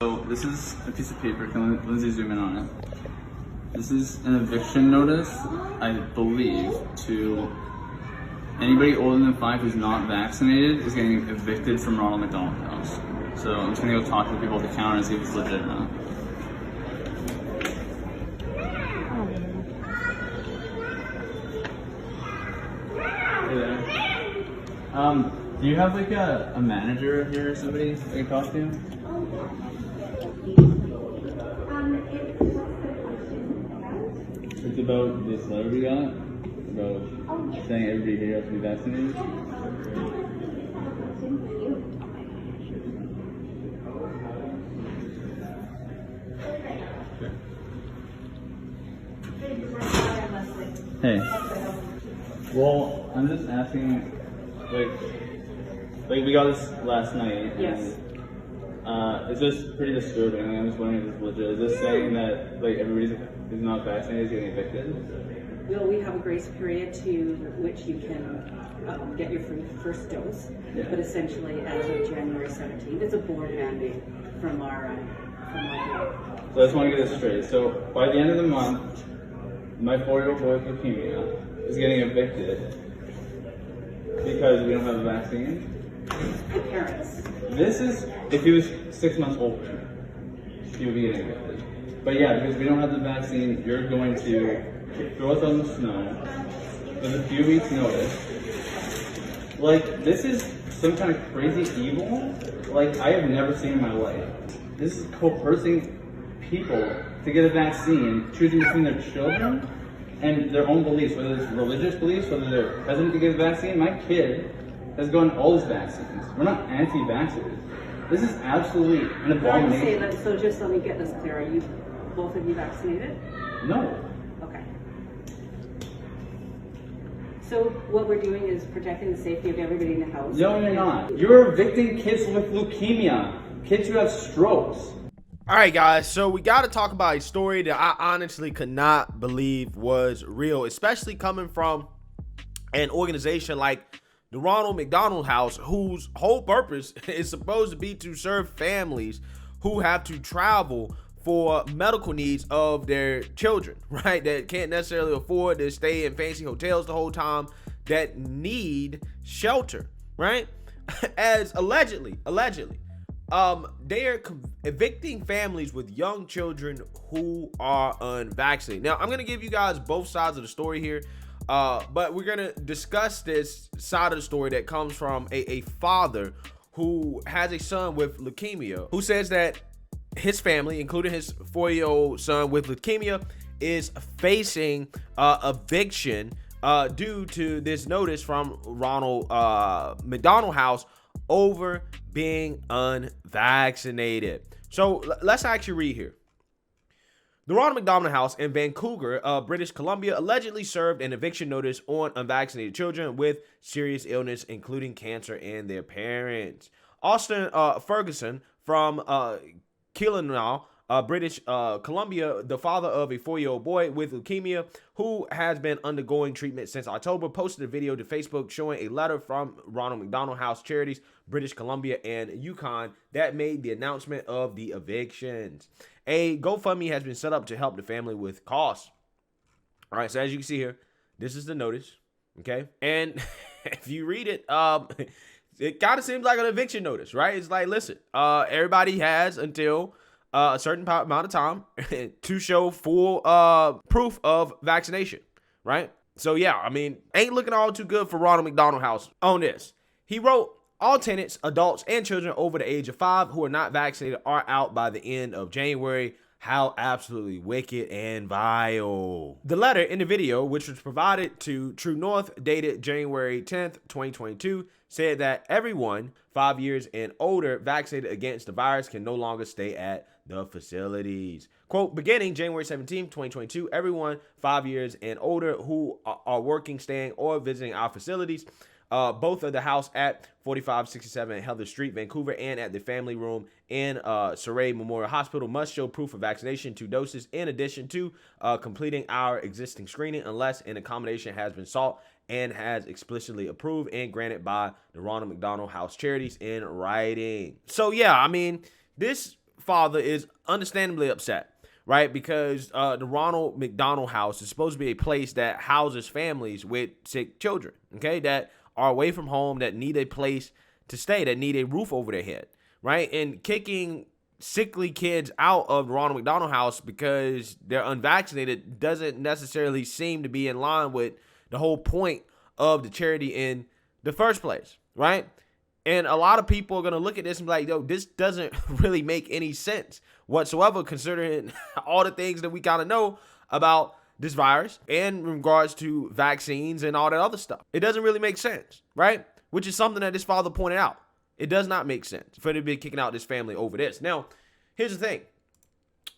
So this is a piece of paper. Can Lindsay zoom in on it? This is an eviction notice, I believe, to anybody older than 5 who's not vaccinated is getting evicted from Ronald McDonald House. So I'm just gonna go talk to the people at the counter and see if it's legit or not. Hey there. Do you have like a manager here or somebody I can talk to? It's about this letter we got, about saying everybody here has to be vaccinated. Hey. Well, I'm just asking, like we got this last night. Yes. It's just pretty disturbing. I'm just wondering if it's legit. Is this saying that like everybody who's not vaccinated is getting evicted? Well, we have a grace period to which you can get your first dose, but essentially as of January 17th, it's a board mandate from our group. So I just want to get this straight. So by the end of the month, my 4-year-old boy with leukemia is getting evicted because we don't have a vaccine. The parents. This is if he was 6 months older, he would be getting evicted. But yeah, because we don't have the vaccine, you're going to throw us on the snow with a few weeks' notice. Like, this is some kind of crazy evil like I have never seen in my life. This is coercing people to get a vaccine, choosing between their children and their own beliefs, whether it's religious beliefs, whether they're hesitant to get a vaccine. My kid has gotten all his vaccines. We're not anti-vaxxers. This is absolutely an abomination. Say that, so just let me get this clear. Are you both of you vaccinated? No. Okay. So what we're doing is protecting the safety of everybody in the house. No, you're not. You're evicting kids with leukemia, kids who have strokes. All right, guys, so we got to talk about a story that I honestly could not believe was real, especially coming from an organization like the Ronald McDonald House, whose whole purpose is supposed to be to serve families who have to travel for medical needs of their children, right? That can't necessarily afford to stay in fancy hotels the whole time, that need shelter, right? As allegedly, they are evicting families with young children who are unvaccinated. Now, I'm going to give you guys both sides of the story here, but we're going to discuss this side of the story that comes from a father who has a son with leukemia, who says that his family, including his 4-year-old son with leukemia, is facing eviction due to this notice from Ronald McDonald House over being unvaccinated. So let's actually read here. The Ronald McDonald House in Vancouver, British Columbia, allegedly served an eviction notice on unvaccinated children with serious illness, including cancer, and their parents. Austin Ferguson from Killinall, British Columbia, the father of a 4-year-old boy with leukemia who has been undergoing treatment since October, posted a video to Facebook showing a letter from Ronald McDonald House charities, British Columbia and Yukon, that made the announcement of the evictions. A GoFundMe has been set up to help the family with costs. All right, so as you can see here, this is the notice, okay? And if you read it, it kind of seems like an eviction notice, right? It's like, listen, everybody has until a certain amount of time to show full proof of vaccination, right? So yeah, I mean, ain't looking all too good for Ronald McDonald House on this. He wrote, all tenants, adults, and children over the age of 5 who are not vaccinated are out by the end of January. How absolutely wicked and vile. The letter in the video, which was provided to True North, dated January 10th, 2022, said that everyone 5 years and older vaccinated against the virus can no longer stay at the facilities. Quote, beginning January 17th, 2022, everyone 5 years and older who are working, staying, or visiting our facilities, both of the house at 4567 Heather Street, Vancouver, and at the family room in Surrey Memorial Hospital must show proof of vaccination, 2 doses, in addition to completing our existing screening unless an accommodation has been sought and has explicitly approved and granted by the Ronald McDonald House charities in writing. So yeah, I mean, this father is understandably upset, right? Because the Ronald McDonald House is supposed to be a place that houses families with sick children, okay, that are away from home, that need a place to stay, that need a roof over their head, right? And kicking sickly kids out of the Ronald McDonald House because they're unvaccinated doesn't necessarily seem to be in line with the whole point of the charity in the first place, right? And a lot of people are going to look at this and be like, yo, this doesn't really make any sense whatsoever, considering all the things that we kind of know about this virus and in regards to vaccines and all that other stuff. It doesn't really make sense, right? Which is something that this father pointed out. It does not make sense for them to be kicking out this family over this. Now, here's the thing.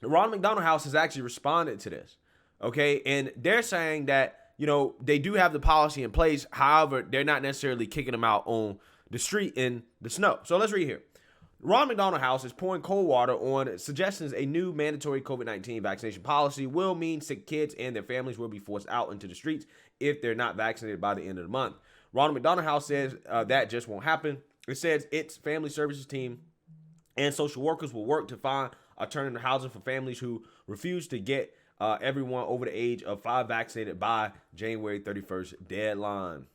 The Ronald McDonald House has actually responded to this, okay? And they're saying that, you know, they do have the policy in place. However, they're not necessarily kicking them out on the street in the snow. So let's read here. Ronald McDonald House is pouring cold water on suggestions a new mandatory COVID-19 vaccination policy will mean sick kids and their families will be forced out into the streets if they're not vaccinated by the end of the month. Ronald McDonald House says that just won't happen. It says its family services team and social workers will work to find alternative housing for families who refuse to get everyone over the age of 5 vaccinated by January 31st deadline.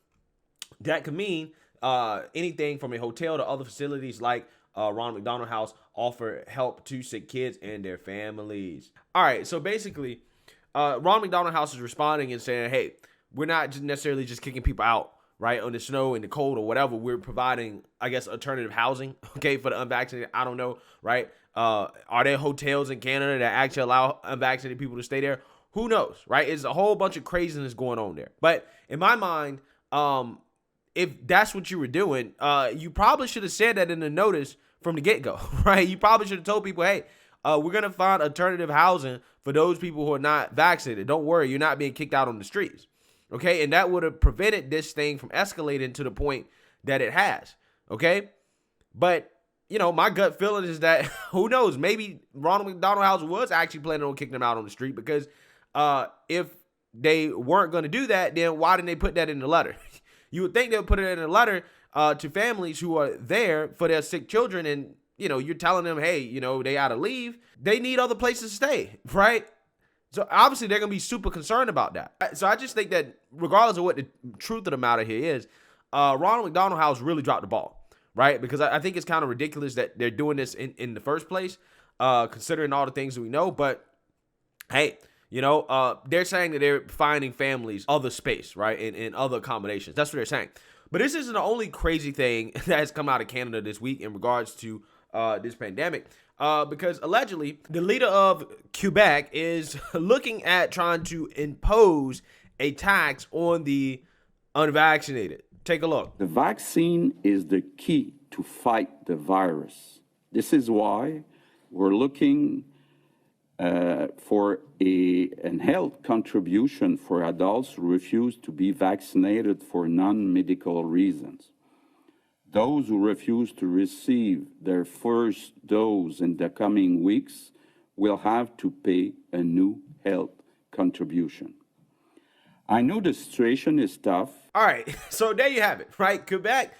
That could mean anything from a hotel to other facilities like Ronald McDonald House offer help to sick kids and their families. All right, so basically, Ronald McDonald House is responding and saying, hey, we're not just necessarily just kicking people out, right, on the snow and the cold or whatever. We're providing, I guess, alternative housing, okay, for the unvaccinated. I don't know, right? Are there hotels in Canada that actually allow unvaccinated people to stay there? Who knows, right? It's a whole bunch of craziness going on there. But in my mind, if that's what you were doing, you probably should have said that in the notice from the get-go, right? You probably should have told people, hey, we're going to find alternative housing for those people who are not vaccinated. Don't worry, you're not being kicked out on the streets. Okay, and that would have prevented this thing from escalating to the point that it has. Okay, but you know, my gut feeling is that who knows? Maybe Ronald McDonald House was actually planning on kicking them out on the street because if they weren't going to do that, then why didn't they put that in the letter? You would think they would put it in a letter to families who are there for their sick children, and you know, you're telling them, hey, you know, they ought to leave. They need other places to stay, right? So obviously they're going to be super concerned about that. So I just think that regardless of what the truth of the matter here is, Ronald McDonald House really dropped the ball, right? Because I think it's kind of ridiculous that they're doing this in the first place, considering all the things that we know. But hey, you know, they're saying that they're finding families other space, right, in other accommodations. That's what they're saying. But this isn't the only crazy thing that has come out of Canada this week in regards to this pandemic. Because allegedly the leader of Quebec is looking at trying to impose a tax on the unvaccinated. Take a look. The vaccine is the key to fight the virus. This is why we're looking for an health contribution for adults who refuse to be vaccinated for non-medical reasons. Those who refuse to receive their first dose in the coming weeks will have to pay a new health contribution. I know the situation is tough. All right, so there you have it, right? Quebec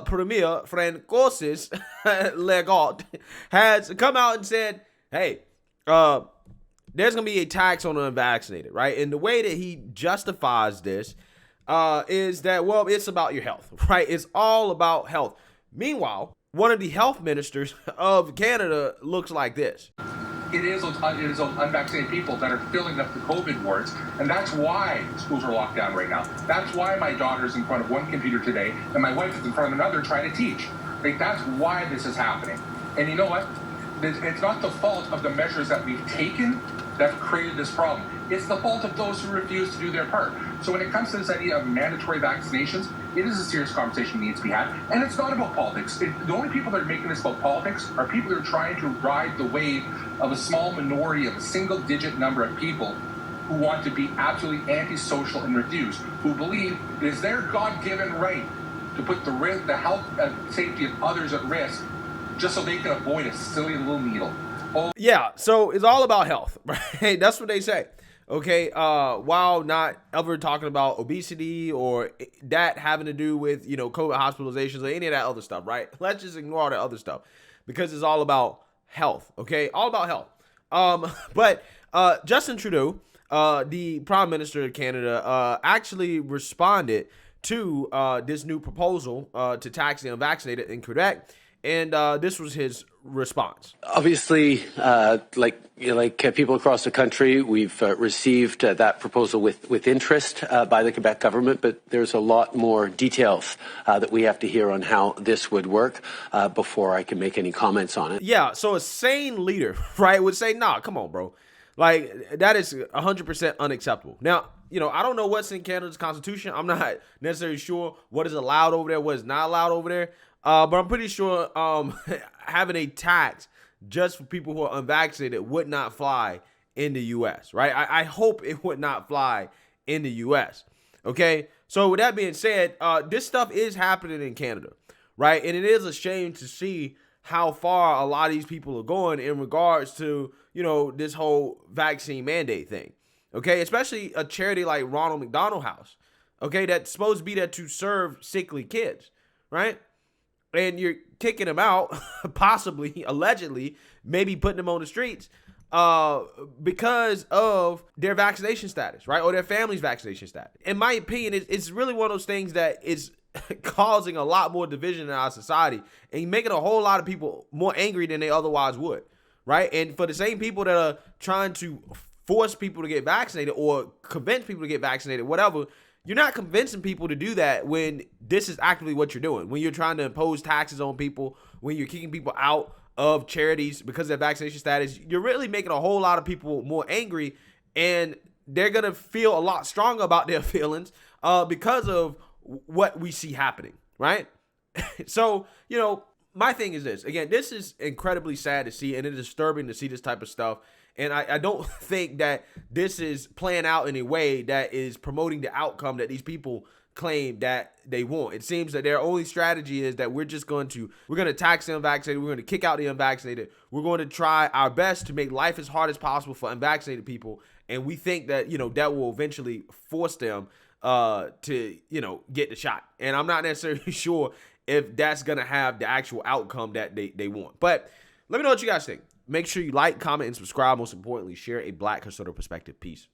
Premier Francois Legault has come out and said, hey, there's going to be a tax on the unvaccinated, right? And the way that he justifies this is that, well, it's about your health, right? It's all about health. Meanwhile, one of the health ministers of Canada looks like this. It is those unvaccinated people that are filling up the COVID wards, and that's why schools are locked down right now. That's why my daughter's in front of one computer today, and my wife is in front of another trying to teach. Like, that's why this is happening. And you know what? It's not the fault of the measures that we've taken that have created this problem. It's the fault of those who refuse to do their part. So when it comes to this idea of mandatory vaccinations, it is a serious conversation that needs to be had. And it's not about politics. The only people that are making this about politics are people that are trying to ride the wave of a small minority of a single-digit number of people who want to be absolutely antisocial and reduce, who believe it is their God-given right to put the health and safety of others at risk just so they can avoid a silly little needle. Yeah, so it's all about health, right? That's what they say. Okay, while not ever talking about obesity or that having to do with, you know, COVID hospitalizations or any of that other stuff, right? Let's just ignore all that other stuff because it's all about health, okay? All about health. But Justin Trudeau, the Prime Minister of Canada, actually responded to this new proposal to tax the unvaccinated in Quebec, and this was his response. Obviously, like people across the country, we've received that proposal with interest by the Quebec government, but there's a lot more details that we have to hear on how this would work before I can make any comments on it. Yeah, so a sane leader, right, would say, nah, come on, bro. Like, that is 100% unacceptable. Now, you know, I don't know what's in Canada's constitution. I'm not necessarily sure what is allowed over there, what is not allowed over there. But I'm pretty sure having a tax just for people who are unvaccinated would not fly in the U.S., right? I hope it would not fly in the U.S., okay? So with that being said, this stuff is happening in Canada, right? And it is a shame to see how far a lot of these people are going in regards to, you know, this whole vaccine mandate thing, okay? Especially a charity like Ronald McDonald House, okay? That's supposed to be there to serve sickly kids, right? And you're kicking them out, possibly, allegedly, maybe putting them on the streets because of their vaccination status, right? Or their family's vaccination status. In my opinion, it's really one of those things that is causing a lot more division in our society and making a whole lot of people more angry than they otherwise would, right? And for the same people that are trying to force people to get vaccinated or convince people to get vaccinated, whatever, you're not convincing people to do that when this is actively what you're doing. When you're trying to impose taxes on people, when you're kicking people out of charities because of their vaccination status, you're really making a whole lot of people more angry, and they're going to feel a lot stronger about their feelings because of what we see happening, right? So, you know, my thing is this. Again, this is incredibly sad to see, and it is disturbing to see this type of stuff. And I don't think that this is playing out in a way that is promoting the outcome that these people claim that they want. It seems that their only strategy is that we're going to tax the unvaccinated. We're going to kick out the unvaccinated. We're going to try our best to make life as hard as possible for unvaccinated people. And we think that, you know, that will eventually force them to, you know, get the shot. And I'm not necessarily sure if that's going to have the actual outcome that they want. But let me know what you guys think. Make sure you like, comment, and subscribe. Most importantly, share a Black conservative perspective. Peace.